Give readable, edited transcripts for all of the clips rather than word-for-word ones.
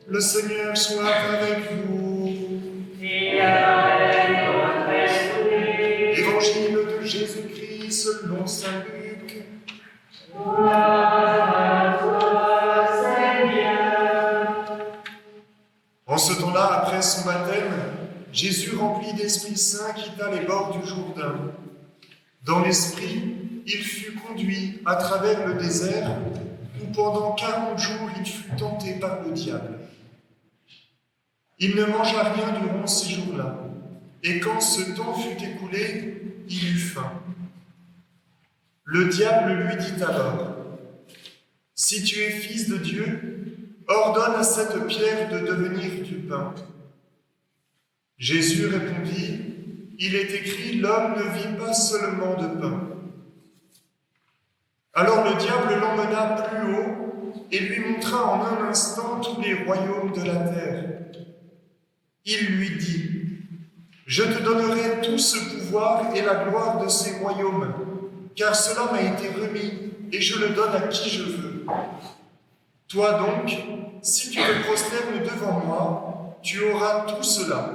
Le Seigneur soit avec vous. Et avec votre esprit. Évangile de Jésus-Christ selon saint Luc. Gloire à toi, Seigneur. En ce temps-là, après son baptême, Jésus, rempli d'Esprit Saint, quitta les bords du Jourdain. Dans l'Esprit, il fut conduit à travers le désert, où pendant 40 jours il fut tenté par le diable. Il ne mangea rien durant ces jours-là, et quand ce temps fut écoulé, il eut faim. Le diable lui dit alors : « Si tu es fils de Dieu, ordonne à cette pierre de devenir du pain. » Jésus répondit : « Il est écrit, l'homme ne vit pas seulement de pain. » Alors le diable l'emmena plus haut et lui montra en un instant tous les royaumes de la terre. Il lui dit : « Je te donnerai tout ce pouvoir et la gloire de ces royaumes, car cela m'a été remis et je le donne à qui je veux. Toi donc, si tu te prosternes devant moi, tu auras tout cela. »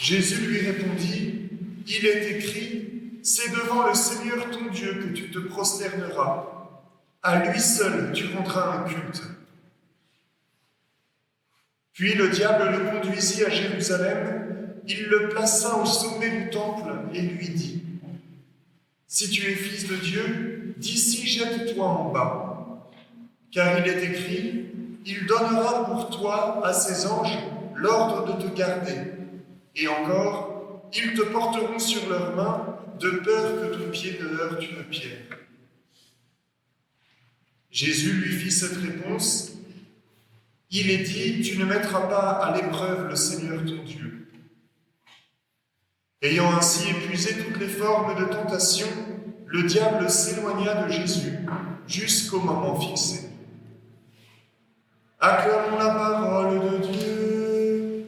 Jésus lui répondit : « Il est écrit, c'est devant le Seigneur ton Dieu que tu te prosterneras. À lui seul tu rendras un culte. » Puis le diable le conduisit à Jérusalem, il le plaça au sommet du temple et lui dit : « Si tu es fils de Dieu, d'ici jette-toi en bas. Car il est écrit, il donnera pour toi à ses anges l'ordre de te garder. Et encore, ils te porteront sur leurs mains, de peur que ton pied ne heurte une pierre. » Jésus lui fit cette réponse : « Il est dit, tu ne mettras pas à l'épreuve le Seigneur ton Dieu. » Ayant ainsi épuisé toutes les formes de tentation, le diable s'éloigna de Jésus jusqu'au moment fixé. Acclamons la parole de Dieu.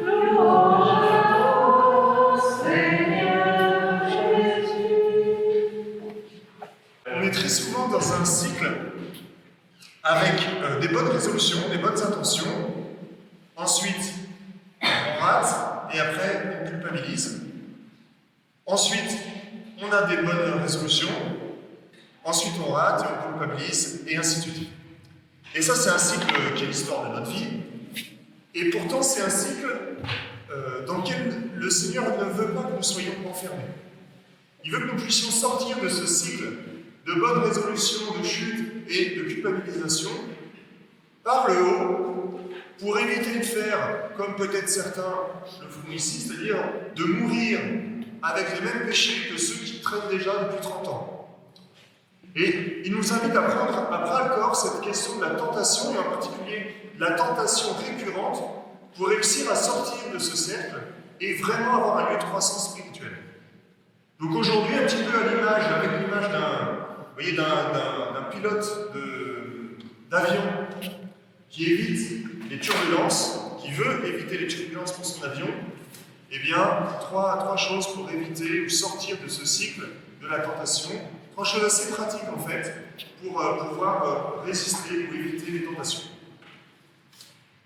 Louange à toi, Seigneur Jésus. On est très souvent dans un cycle avec des bonnes résolutions, des bonnes intentions. Ensuite, on rate et après, on culpabilise. Ensuite, on a des bonnes résolutions. Ensuite, on rate et on culpabilise, et ainsi de suite. Et ça, c'est un cycle qui est l'histoire de notre vie. Et pourtant, c'est un cycle dans lequel le Seigneur ne veut pas que nous soyons enfermés. Il veut que nous puissions sortir de ce cycle de bonnes résolutions, de chute et de culpabilisation par le haut, pour éviter de faire, comme peut-être certains le font ici, c'est-à-dire de mourir avec les mêmes péchés que ceux qui traînent déjà depuis 30 ans. Et il nous invite à prendre à bras le corps cette question de la tentation, et en particulier la tentation récurrente, pour réussir à sortir de ce cercle et vraiment avoir un lieu de croissance spirituelle. Donc aujourd'hui, un petit peu à l'image, avec l'image d'un pilote d'avion qui évite les turbulences, qui veut éviter les turbulences pour son avion, eh bien, trois choses pour éviter ou sortir de ce cycle de la tentation. 3 choses assez pratiques en fait, pour pouvoir résister ou éviter les tentations.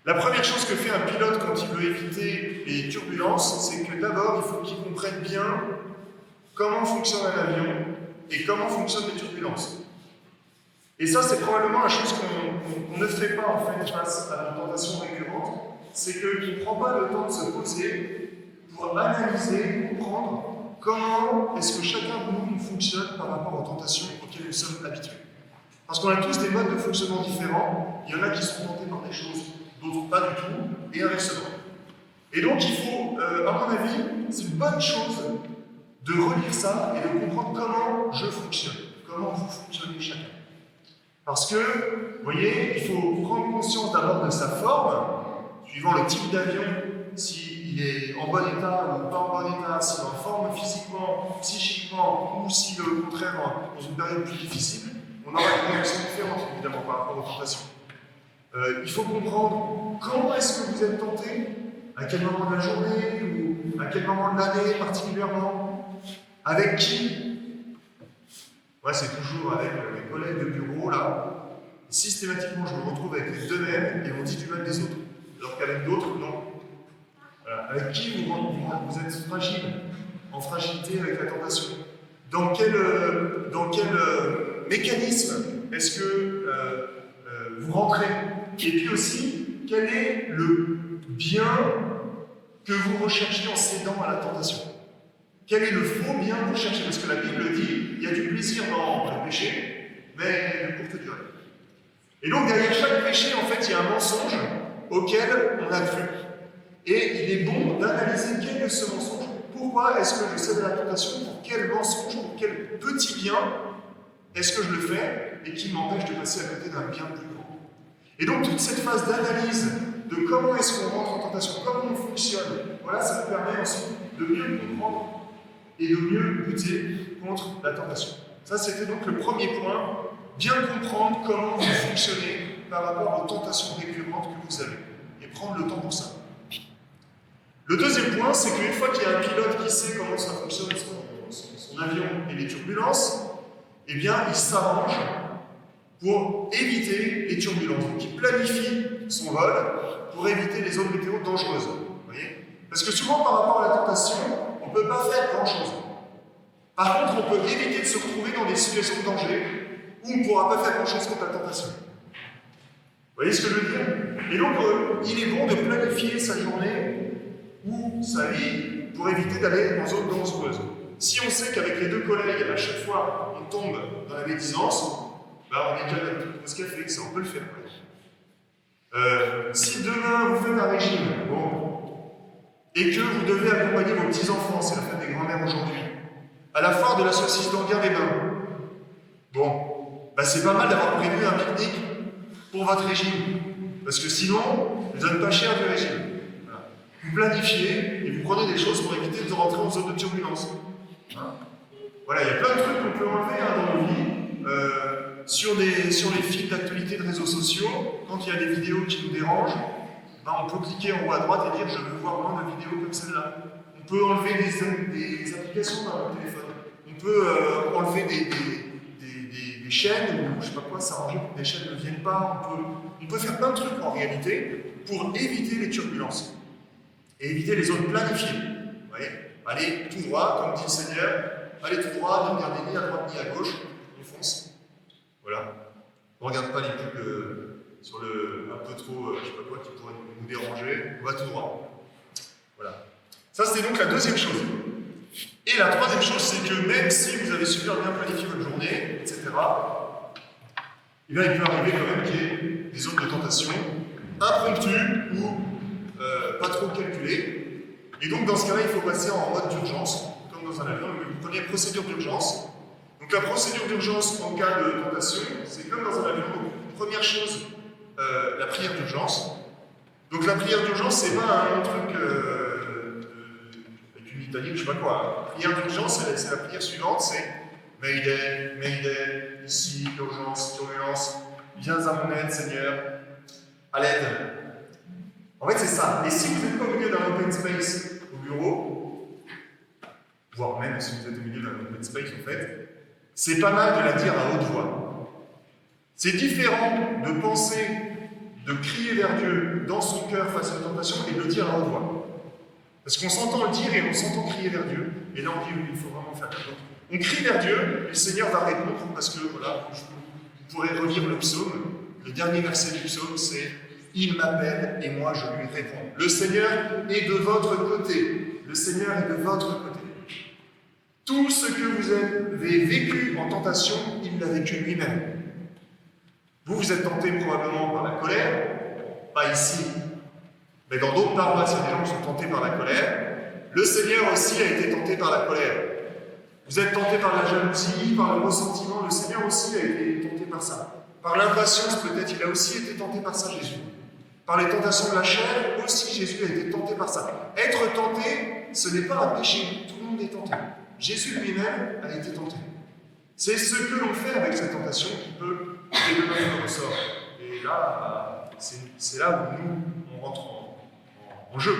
La première chose que fait un pilote quand il veut éviter les turbulences, c'est que d'abord, il faut qu'il comprenne bien comment fonctionne un avion et comment fonctionnent les turbulences. Et ça, c'est probablement la chose qu'on ne fait pas en fait face à nos tentations récurrentes, c'est qu'il ne prend pas le temps de se poser pour analyser, comprendre comment est-ce que chacun de nous fonctionne par rapport aux tentations auxquelles nous sommes habitués. Parce qu'on a tous des modes de fonctionnement différents, il y en a qui sont tentés par des choses, d'autres pas du tout, et inversement. Et donc il faut, à mon avis, c'est une bonne chose de relire ça et de comprendre comment je fonctionne, comment vous fonctionnez chacun. Parce que, vous voyez, il faut prendre conscience d'abord de sa forme, suivant le type d'avion, s'il est en bon état ou pas en bon état, s'il est en forme physiquement, psychiquement, ou si au contraire, dans une période plus difficile, on aura une réaction différente, évidemment, par rapport aux tentations. Il faut comprendre comment est-ce que vous êtes tenté, à quel moment de la journée, ou à quel moment de l'année particulièrement, avec qui. Ouais, c'est toujours avec mes collègues de bureau, là, systématiquement, je me retrouve avec les deux mêmes et on dit du mal des autres. Alors qu'avec d'autres, non. Voilà. Avec qui vous êtes fragile, en fragilité avec la tentation? Dans quel mécanisme est-ce que vous rentrez? Et puis aussi, quel est le bien que vous recherchez en cédant à la tentation? Quel est le faux bien que vous cherchez? Parce que la Bible dit, il y a du plaisir dans le péché, mais de courte durée. Et donc derrière chaque péché, en fait, il y a un mensonge auquel on a cru. Et il est bon d'analyser quel est ce mensonge. Pourquoi est-ce que je cède à la tentation? Pour quel mensonge, pour quel petit bien est-ce que je le fais et qui m'empêche de passer à côté d'un bien plus grand? Et donc toute cette phase d'analyse de comment est-ce qu'on rentre en tentation, comment on fonctionne, voilà, ça nous permet ensuite de mieux comprendre et de mieux lutter contre la tentation. Ça, c'était donc le premier point, bien comprendre comment vous fonctionnez par rapport aux tentations récurrentes que vous avez et prendre le temps pour ça. Le deuxième point, c'est qu'une fois qu'il y a un pilote qui sait comment ça fonctionne son avion et les turbulences, eh bien, il s'arrange pour éviter les turbulences. Donc, il planifie son vol pour éviter les zones météo dangereuses. Vous voyez? Parce que souvent, par rapport à la tentation, on ne peut pas faire grand-chose. Par contre, on peut éviter de se retrouver dans des situations de danger où on ne pourra pas faire grand-chose contre la tentation. Vous voyez ce que je veux dire? Et donc, il est bon de planifier sa journée ou sa vie pour éviter d'aller en zone dangereuse. Si on sait qu'avec les deux collègues, à chaque fois, on tombe dans la médisance, bah on est calme avec tout ce qu'elle fait, ça on peut le faire. Si demain vous faites un régime, bon, et que vous devez accompagner vos petits-enfants, c'est la fête des grands-mères aujourd'hui, à la foire de la saucisse d'Enghien-les-Bains, bon, bah c'est pas mal d'avoir prévu un pique-nique pour votre régime, parce que sinon, vous ne donnez pas cher du régime. Voilà. Vous planifiez et vous prenez des choses pour éviter de rentrer en zone de turbulence. Hein? Voilà, il y a plein de trucs qu'on peut enlever dans nos vies. Sur les fils d'actualité de réseaux sociaux, quand il y a des vidéos qui nous dérangent, ben on peut cliquer en haut à droite et dire je veux voir moins de vidéos comme celle-là. On peut enlever des applications dans notre téléphone. On peut enlever des chaînes, ou je sais pas quoi, s'arranger pour que des chaînes ne viennent pas. On peut faire plein de trucs en réalité pour éviter les turbulences et éviter les zones planifiées. Vous voyez? Allez tout droit, comme dit le Seigneur, allez tout droit, ne regardez ni à droite ni à gauche, on fonce. Voilà. On ne regarde pas les pubs sur le un peu trop, je sais pas quoi, qui pourrait nous déranger. On va tout droit. Voilà. Ça, c'était donc la deuxième chose. Et la troisième chose, c'est que même si vous avez super bien planifié votre journée, etc., eh bien, il peut arriver quand même qu'il y ait des zones de tentation impromptues ou pas trop calculées. Et donc, dans ce cas-là, il faut passer en mode d'urgence, comme dans un avion. Vous prenez procédure d'urgence. Donc la procédure d'urgence en cas de tentation, c'est comme dans un avion. Donc, première chose, la prière d'urgence. Donc la prière d'urgence, c'est pas un truc avec une litanie ou je sais pas quoi. La prière d'urgence, c'est la prière suivante, c'est Mayday, Mayday, ici, urgence, turbulence, viens à mon aide, Seigneur, à l'aide. En fait, c'est ça. Et si vous n'êtes pas au milieu d'un open space au bureau, voire même si vous êtes au milieu d'un open space, en fait, c'est pas mal de la dire à haute voix. C'est différent de penser, de crier vers Dieu dans son cœur face à la tentation et de le dire à haute voix. Parce qu'on s'entend le dire et on s'entend crier vers Dieu, et là on dit oui, il faut vraiment faire quelque chose. On crie vers Dieu, et le Seigneur va répondre, parce que voilà, vous pourrez relire le psaume. Le dernier verset du psaume, c'est « Il m'appelle et moi je lui réponds ». Le Seigneur est de votre côté. Le Seigneur est de votre côté. Tout ce que vous avez vécu en tentation, il l'a vécu lui-même. Vous êtes tenté probablement par la colère, pas ici, mais dans d'autres paroisses, il y a des gens qui sont tentés par la colère. Le Seigneur aussi a été tenté par la colère. Vous êtes tenté par la jalousie, par le ressentiment, le Seigneur aussi a été tenté par ça. Par l'impatience, peut-être, il a aussi été tenté par ça, Jésus. Par les tentations de la chair, aussi, Jésus a été tenté par ça. Être tenté, ce n'est pas un péché, tout le monde est tenté. Jésus lui-même a été tenté. C'est ce que l'on fait avec cette tentation qui peut développer notre ressort. Et là, c'est là où nous, on rentre en jeu.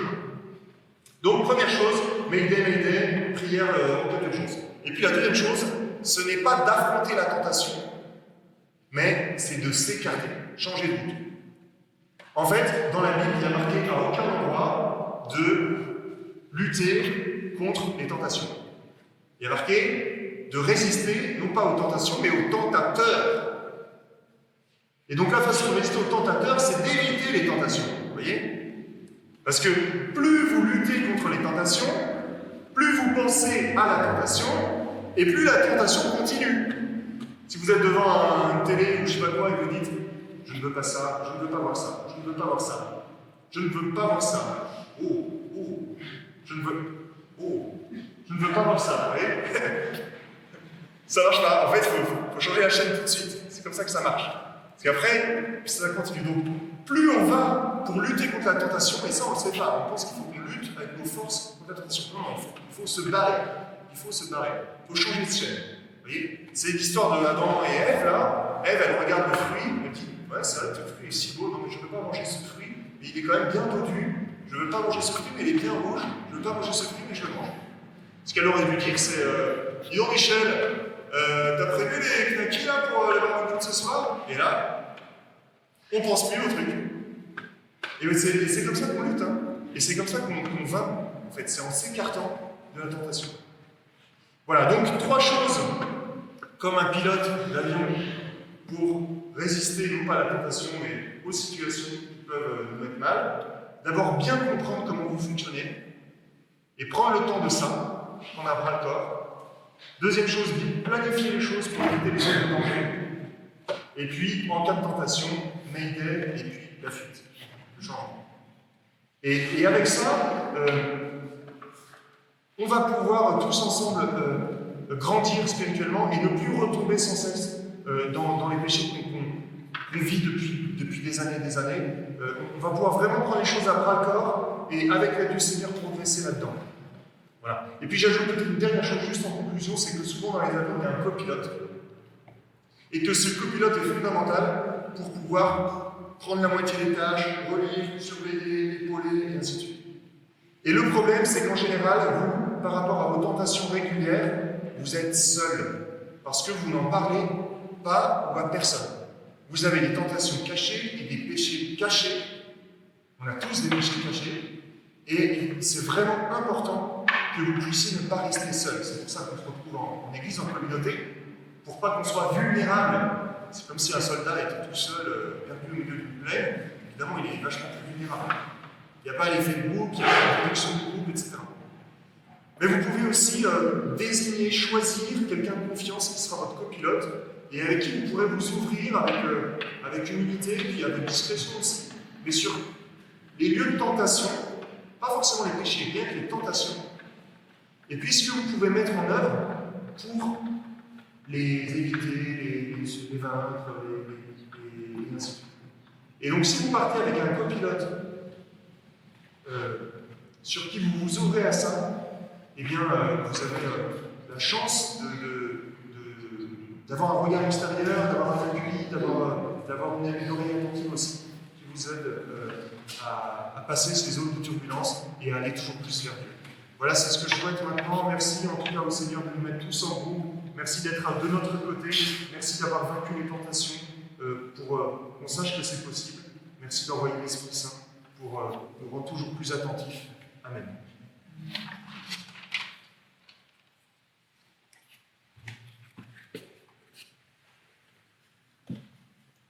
Donc, première chose, Mayday, prière en cas d'urgence. Et puis la deuxième chose, ce n'est pas d'affronter la tentation, mais c'est de s'écarter, changer de route. En fait, dans la Bible, il n'y a marqué à aucun endroit de lutter contre les tentations. Il y a marqué de résister, non pas aux tentations, mais aux tentateurs. Et donc la façon de résister aux tentateurs, c'est d'éviter les tentations. Vous voyez? Parce que plus vous luttez contre les tentations, plus vous pensez à la tentation, et plus la tentation continue. Si vous êtes devant une télé ou je sais pas quoi et vous dites « Je ne veux pas ça, je ne veux pas voir ça, je ne veux pas voir ça, je ne veux pas voir ça, je ne veux pas voir ça, vous voyez ?» Ça marche pas. En fait, il faut changer la chaîne tout de suite. C'est comme ça que ça marche. Parce qu'après, ça continue. Donc, plus on va pour lutter contre la tentation, et ça on ne le sait pas, on pense qu'il faut qu'on lutte avec nos forces contre la tentation. Non, il faut se barrer. Il faut se barrer. Il faut changer de chaîne. Vous voyez? C'est l'histoire de Adam et Ève, là. Ève, elle regarde le fruit, elle dit « Ouais, c'est vrai, ce fruit est si beau, non mais je ne veux pas manger ce fruit, mais il est quand même bien dodu. Je ne veux pas manger ce fruit, mais il est bien rouge. Je ne veux pas manger ce fruit, mais je le mange. » Ce qu'elle aurait dû dire, c'est « Dis donc, Michel, t'as prévu les knackis là pour le barbecue de ce soir ?» Et là, on pense plus au truc. Et c'est comme ça qu'on lutte, hein. Et c'est comme ça qu'on vainc, en fait, c'est en s'écartant de la tentation. Voilà, donc 3 choses comme un pilote d'avion pour résister non pas à la tentation mais aux situations qui peuvent nous mettre mal. D'abord, bien comprendre comment vous fonctionnez et prendre le temps de ça, prendre à bras le corps. Deuxième chose, planifier les choses pour éviter les zones de danger. Et puis, en cas de tentation, Mayday et puis la fuite, le changement. Et avec ça, on va pouvoir tous ensemble grandir spirituellement et ne plus retomber sans cesse dans les péchés qu'on vit depuis des années et des années. On va pouvoir vraiment prendre les choses à bras le corps et avec l'aide du Seigneur progresser là-dedans. Voilà. Et puis j'ajoute peut-être une dernière chose juste en conclusion, c'est que souvent dans les avions, il y a un copilote. Et que ce copilote est fondamental pour pouvoir prendre la moitié des tâches, relire, surveiller, épauler, et ainsi de suite. Et le problème, c'est qu'en général, vous, par rapport à vos tentations régulières, vous êtes seul. Parce que vous n'en parlez pas ou à personne. Vous avez des tentations cachées et des péchés cachés. On a tous des péchés cachés. Et c'est vraiment important que vous puissiez ne pas rester seul. C'est pour ça qu'on se retrouve en église, en communauté, pour pas qu'on soit vulnérable. C'est comme si un soldat était tout seul, perdu au milieu d'une plaine. Évidemment, il est vachement plus vulnérable. Il n'y a pas l'effet de groupe, il n'y a pas la protection de groupe, etc. Mais vous pouvez aussi désigner, choisir quelqu'un de confiance qui sera votre copilote et avec qui vous pourrez vous ouvrir avec humilité et puis avec discrétion aussi. Mais sur les lieux de tentation, pas forcément les péchés, bien que les tentations, et puis ce que vous pouvez mettre en œuvre pour les éviter, les vaincre, et ainsi de suite. Et donc si vous partez avec un copilote sur qui vous vous ouvrez à ça, eh bien vous avez la chance d'avoir un regard extérieur, d'avoir un appui, d'avoir une oreille attentive aussi, qui vous aide à passer ces zones de turbulence et à aller toujours plus vers Dieu. Voilà, c'est ce que je souhaite maintenant. Merci en tout cas au Seigneur de nous mettre tous en groupe. Merci d'être de notre côté. Merci d'avoir vaincu les tentations pour qu'on sache que c'est possible. Merci d'envoyer l'Esprit Saint pour nous rendre toujours plus attentifs. Amen.